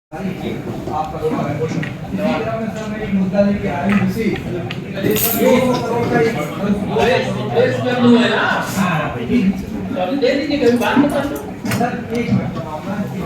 आपका स्वागत है। सर मैं एक मुद्दा लेके आ रही हूँ इसी 200 करोड़ का देश कर लो है ना। तो दे दीजिए कभी बात मत करो। सर एक मिनट बताऊंगा इसकी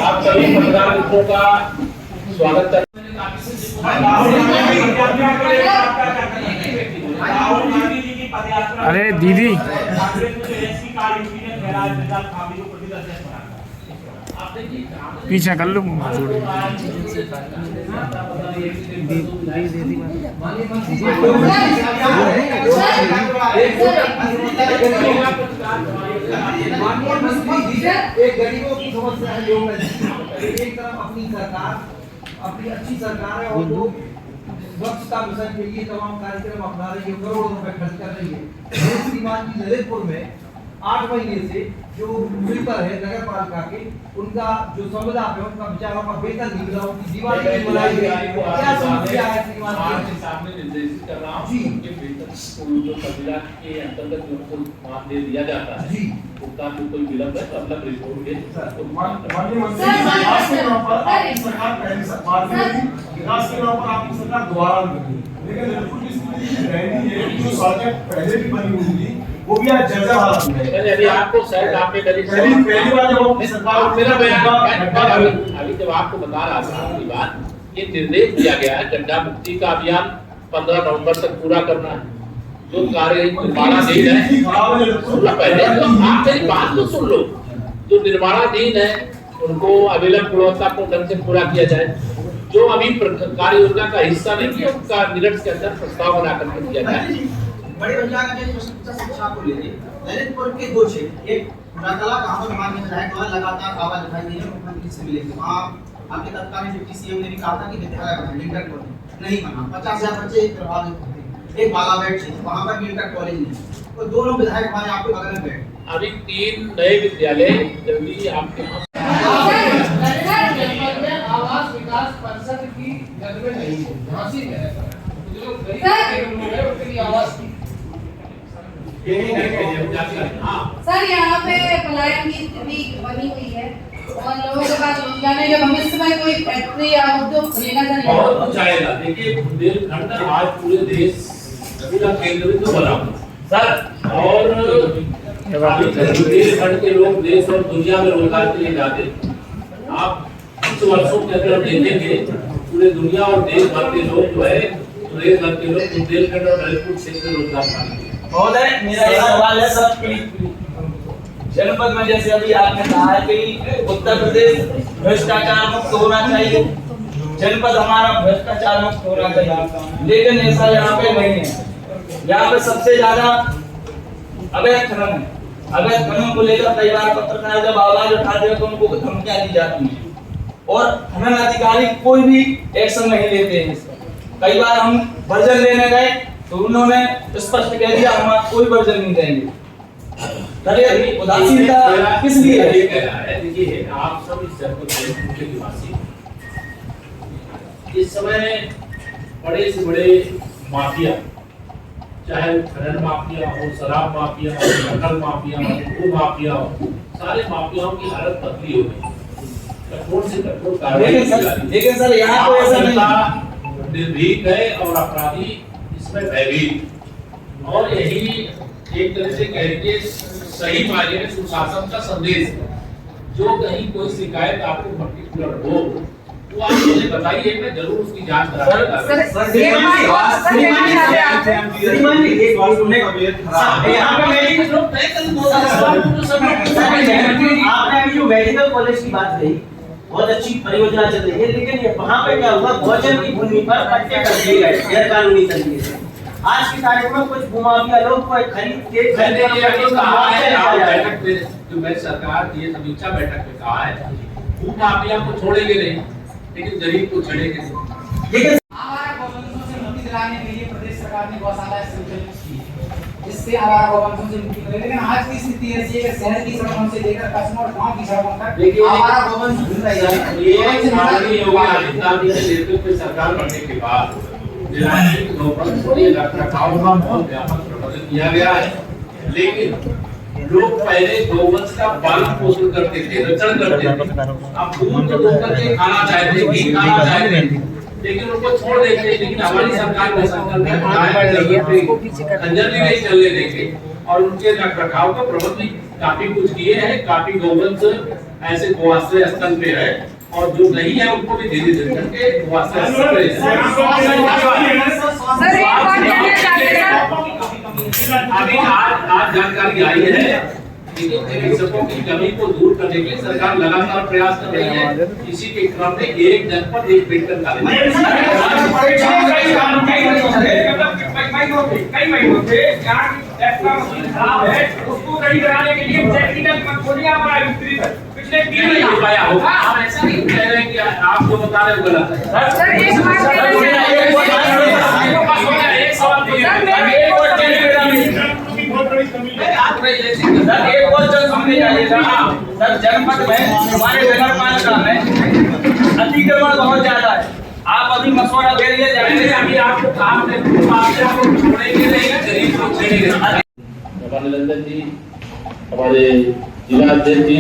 आप सभी पंद्रह मित्रों का स्वागत करते अरे दीदी पीछे कर लो एक गरीबों की समस्या है जो एक तरफ अपनी सरकार अपनी अच्छी सरकार है और लोग स्वच्छता मिशन के लिए तमाम कार्यक्रम अपना रही है, करोड़ों रुपए खर्च कर रही है। श्रीमान जी ललितपुर में 8 महीने से जो स्वीपर है नगर पालिका के उनका जो संविदा है उनका बेचारों का वेतन नहीं मिला, उनकी दिवाली नहीं बनाई गई। क्या समस्या है श्रीमान आपके सामने निर्देशित कर रहा हूं जी। उनके वेतन को जो संविदा के अंतर्गत जो उनको मान दे दिया जाता है जी। भुगतान में कोई विलंब है तो अलग रिपोर्ट के तो माननीय मंत्री विकास के नाम पर आपकी सरकार पहले सरकार थी, विकास के नाम पर आपकी सरकार दोबारा बनी, लेकिन ललितपुर की स्थिति रहती है जो सड़कें पहले भी बनी हुई थी वो भी आज जर्जर हालत में है। यदि आपको शायद आपने पहली बार जब आपकी सरकार मेरा बयान अभी जब आपको बता रहा था आपकी बात ये निर्देश दिया गया है गड्ढा मुक्ति का अभियान 15 नवंबर तक पूरा करना है। जो कार्य निर्माणाधीन है सुन लो पहले तो आप मेरी बात तो सुन लो। जो निर्माणाधीन है उनको अविलंब गुणवत्तापूर्ण ढंग से पूरा किया जाए। जो अभी कार्य योजना का हिस्सा नहीं है उनका मिनट्स के अंदर प्रस्ताव बना करके दिया जाए। बड़े पंचायत के जो शिक्षा को लेके ललितपुर के 2 क्षेत्र एक रातला कहां पर माननीय विधायक द्वारा लगातार आवाज उठाई गई है मुख्यमंत्री से मिले थे। वहां आपके तत्कालीन डिप्टी सीएम ने भी कहा था कि विद्यालय बना इंटर कॉलेज नहीं बना, 50,000 बच्चे प्रभावित होते, एक बालाघाट क्षेत्र वहां पर भी इंटर कॉलेज नहीं, तो दोनों विधायक हमारे आपके बगल में बैठे। अभी 3 नए विद्यालय जल्दी आपके आवास विकास परिषद की जगह नहीं है, झांसी में है जो गरीब लोग हैं उनके लिए आवास की सर यहाँ पे पलायन भी बनी हुई है और लोगों के पास रोजगार जब भविष्य में कोई फैक्ट्री या उद्योग खुलेगा सर बहुत कुछ आएगा। देखिए बुंदेलखंड आज पूरे देश का केंद्र बिंदु बना सर और बुंदेलखंड के लोग देश और दुनिया में रोजगार के लिए जाते हैं। आप कुछ वर्षों के अंदर देखेंगे पूरे दुनिया और देश भर के लोग जो है देश भर के लोग बुंदेलखंड और ललितपुर क्षेत्र में रोजगार पाएंगे। महोदय मेरा एक सवाल है सर कि जनपद में जैसे अभी आपने कहा है कि उत्तर प्रदेश भ्रष्टाचार मुक्त होना चाहिए, जनपद हमारा भ्रष्टाचार मुक्त होना चाहिए, लेकिन ऐसा यहाँ पे नहीं है। यहाँ पे सबसे ज्यादा अवैध खनन है। अवैध खनन को लेकर कई बार पत्रकार जब आवाज उठाते हैं तो उनको धमकियां दी जाती हैं और खनन अधिकारी कोई भी एक्शन नहीं लेते हैं। कई बार हम वर्जन लेने गए तो उन्होंने स्पष्ट कह दिया हम कोई वर्जन नहीं देंगे। उदासीनता किस लिए है? देखिए आप सब इस जनपद के निवासी इस समय बड़े से बड़े माफिया चाहे खनन माफिया हो, शराब माफिया हो, नकल माफिया हो, भू माफिया हो, सारे माफियाओं की हालत बदली हो गई। कठोर से कठोर कार्रवाई लेकिन सर यहाँ तो ऐसा नहीं निर्भीक है और अपराधी इसमें भयभीत और यही एक तरह से कह के सही मायने में सुशासन का संदेश है। जो कहीं कोई शिकायत आपको पर्टिकुलर हो तो आप मुझे बताइए, मैं जरूर उसकी जांच कराऊंगा। श्रीमान जी एक बात सुनने का बेहद खराब है। यहाँ पे मेरी लोग तय कर दो। आपने अभी जो मेडिकल कॉलेज की बात रही, बहुत अच्छी परियोजना चल रही है, लेकिन वहाँ पे क्या हुआ, भोजन की भूमि पर पट्टे कर दिए गए गैर कानूनी तरीके से। आज की तारीख में कुछ भूमाफिया लोग को खरीद के बैठक में जो मैं सरकार की समीक्षा बैठक में कहा है, भूमाफिया को छोड़ेंगे नहीं, लेकिन गरीब को छेड़ेंगे नहीं। लेकिन आवारा गौवंशों से मुक्ति दिलाने के लिए प्रदेश सरकार ने गौशाला संचालित की है, जिससे आवारा गौवंशों से मुक्ति मिले। लेकिन आज की स्थिति ऐसी है कि शहर की सड़कों से लेकर कस्बों और गांव की सड़कों तक आवारा गौवंश घूम रही है। ये माननीय योगी आदित्यनाथ जी के नेतृत्व में सरकार बनने के बाद निराश्रित गौवंश के रखरखाव का बहुत व्यापक प्रबंधन किया गया है। लेकिन लोग पहले गौवंश का पालन पोषण करते थे, रक्षण करते थे, अब दूध तो करके खाना चाहते, घी खाना चाहते, लेकिन उनको छोड़ देते। लेकिन हमारी सरकार ने संकल्प है खंजर भी नहीं चलने देंगे और उनके रखरखाव का प्रबंध भी काफी कुछ किए हैं। काफी गौवंश ऐसे गोआश्रय स्थल पे है और जो नहीं है उनको भी धीरे धीरे करके गोआश्रय स्थल पे अभी आज जानकारी आई है कि चिकित्सकों की कमी को दूर करने के लिए सरकार लगातार प्रयास कर रही है। इसी के क्रम में एक जनपद एक मेडिकल कॉलेज कई महीनों से खराब है, उसको सही कराने के लिए टेक्निकल कंपनियां बड़ा विस्तृत है। पिछले 3 महीने हो पाया होगा। हम ऐसा नहीं कह रहे कि आप जो बता रहे हो गलत है। एक और चीज समझ जाइएगा सर, जनपद में हमारे नगर पालिका में अतिक्रमण बहुत ज्यादा है। आप अभी मसौदा दे रही है, अभी आपको काम छोड़ेंगे नहीं, गरीब को छेड़ेंगे। निरंजन जी, हमारे जिलाध्यक्ष जी,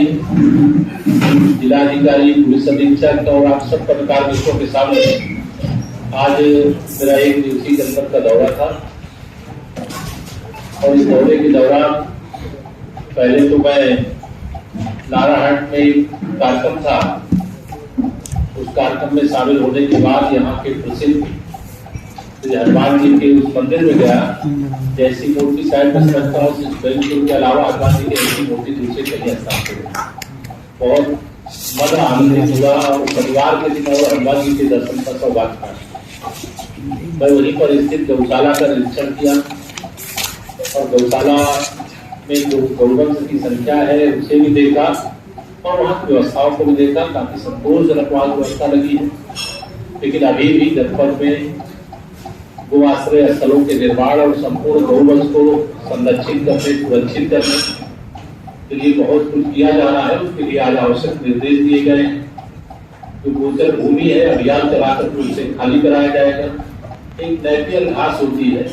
जिलाधिकारी, पुलिस अधीक्षक और आप सब पत्रकार मित्रों के सामने आज मेरा 1 दिवसीय जनपद का दौरा था। और इस दौरे के दौरान पहले तो मैं नारायण में एक कार्यक्रम था, उस कार्यक्रम में शामिल होने के बाद यहाँ के प्रसिद्ध हनुमान जी के उस मंदिर में गया। जैसी मूर्ति साइड में समझता हूँ के अलावा हनुमान जी की ऐसी मूर्ति दूसरे कहीं स्थापित है। बहुत मजा आनंद हुआ और परिवार के दिन और हनुमान जी के दर्शन का सौभाग्य प्राप्त। मैं वहीं पर स्थित गौशाला का निरीक्षण किया और गौशाला में जो गौवंश की संख्या है उसे भी देखा और वहाँ की व्यवस्थाओं को भी देखा। काफी संतोषजनक वहाँ व्यवस्था लगी है। लेकिन अभी भी जनपद में गो आश्रय स्थलों के निर्माण और संपूर्ण गौवंश को संरक्षित करने, सुरक्षित करने के लिए बहुत कुछ किया जा रहा है। उसके लिए आज आवश्यक निर्देश दिए गए हैं। जो गोचर भूमि है अभियान चलाकर उसे खाली कराया जाएगा। एक नेपियर घास होती है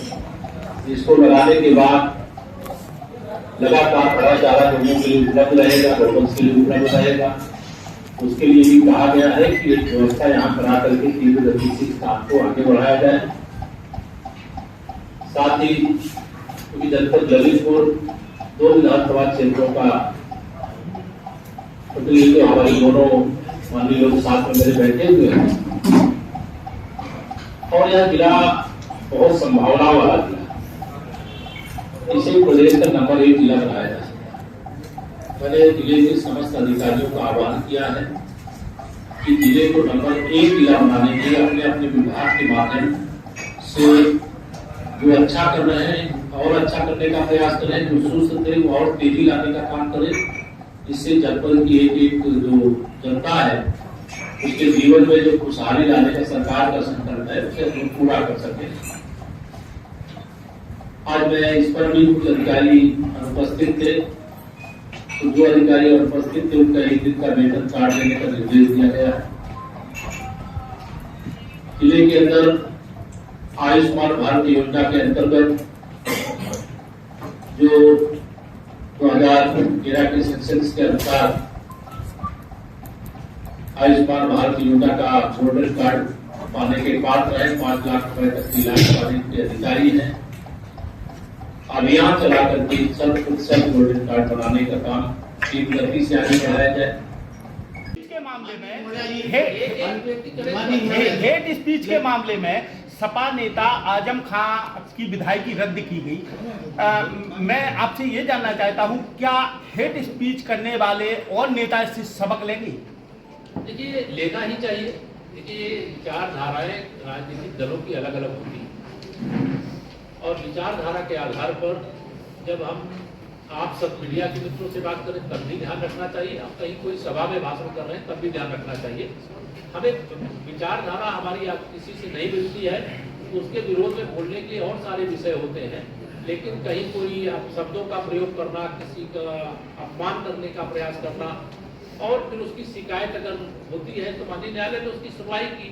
जिसको लगाने के बाद लगातार हरा चारा लोगों के लिए उपलब्ध रहेगा, गौवंश के लिए उपलब्ध रहेगा। उसके लिए भी कहा गया है कि एक व्यवस्था यहाँ बना करके तीव्र गति से काम को आगे बढ़ाया जाए। साथ ही क्योंकि जनपद ललितपुर 2 विधानसभा क्षेत्रों का प्रतिनिधित्व हमारे दोनों माननीय लोग साथ में मेरे बैठे हुए हैं और यह जिला बहुत संभावना वाला जिला, इसे प्रदेश का नंबर 1 जिला बनाया जा सकता है। मैंने जिले के समस्त अधिकारियों का आह्वान किया है कि जिले को नंबर 1 जिला बनाने के लिए अपने अपने विभाग के माध्यम से जो अच्छा कर रहे हैं और अच्छा करने का प्रयास करें, जो सुस्त थे वो और तेजी लाने का काम करें। इससे जनपद की एक जो जनता है उसके जीवन में जो खुशहाली लाने का सरकार का संकल्प है उसे हम पूरा कर सके। आज मैं इस पर भी कुछ अधिकारी अनुपस्थित थे, तो जो अधिकारी अनुपस्थित थे उनका 1 दिन का वेतन काट देने का निर्देश दिया गया है। जिले के अंदर आयुष्मान भारत योजना के अंतर्गत जो 2013 के सेंसेस के अनुसार आयुष्मान भारत योजना का गोल्डन कार्ड पाने के पात्र है, 5 लाख रुपए तक की लाभ पाने के अधिकारी हैं। अभियान चला करके 100% गोल्डन कार्ड बनाने का काम तीव्र गति से आगे बढ़ाया जाए। के मामले में हेट स्पीच के मामले में सपा नेता आजम खां की विधायकी रद्द की गई। मैं आपसे ये जानना चाहता हूँ, क्या हेट स्पीच करने वाले और नेता इससे सबक लेंगे? देखिए, लेना ही चाहिए। देखिए, विचारधाराएं राजनीतिक दलों की अलग अलग होती हैं और विचारधारा के आधार पर जब हम आप सब मीडिया के मित्रों से बात करें तब भी ध्यान रखना चाहिए, आप कहीं कोई सभा में भाषण कर रहे हैं तब भी ध्यान रखना चाहिए। हमें विचारधारा हमारी किसी से नहीं मिलती है तो उसके विरोध में बोलने के लिए और सारे विषय होते हैं, लेकिन कहीं कोई शब्दों का प्रयोग करना, किसी का अपमान करने का प्रयास करना और फिर उसकी शिकायत अगर होती है तो माननीय न्यायालय ने उसकी सुनवाई की,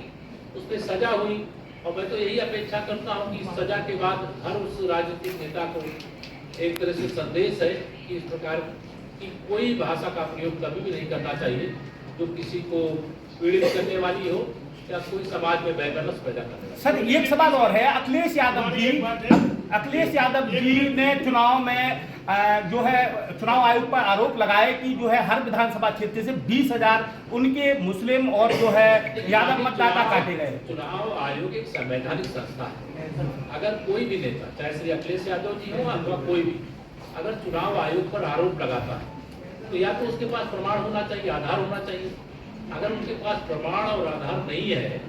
उस पर सजा हुई और मैं तो यही अपेक्षा करता हूँ कि इस सजा के बाद हर उस राजनीतिक नेता को एक तरह से संदेश है कि इस प्रकार की कोई भाषा का प्रयोग कभी भी नहीं करना चाहिए जो किसी को पीड़ित करने वाली हो या कोई समाज में बैलेंस पैदा करने वाली। सर, एक सवाल और है। अखिलेश यादव जी ने चुनाव में जो है चुनाव आयोग पर आरोप लगाए कि जो है हर विधानसभा क्षेत्र से 20,000 उनके मुस्लिम और जो है यादव मतदाता काटे गए। चुनाव आयोग एक संवैधानिक संस्था है। अगर कोई भी नेता, चाहे श्री अखिलेश यादव जी हो अथवा कोई भी, अगर चुनाव आयोग पर आरोप लगाता है तो या तो उसके पास प्रमाण होना चाहिए, आधार होना चाहिए। अगर उनके पास प्रमाण और आधार नहीं है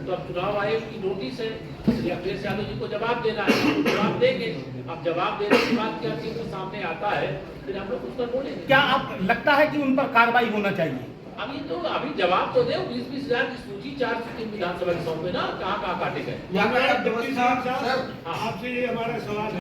तो अब चुनाव आयोग की नोटिस है, श्री अखिलेश यादव जी को जवाब देना है, जवाब देंगे। अब जवाब देने के बाद क्या चीज सामने आता है फिर हम लोग उस पर बोलेंगे। क्या आप लगता है कि उन पर कार्रवाई होना चाहिए? अभी जवाब तो दे। 20,000 की सूची 4 विधानसभा के सौंपे ना, कहाँ काटे गए। यहाँ पर आपसे ये हमारा सवाल है।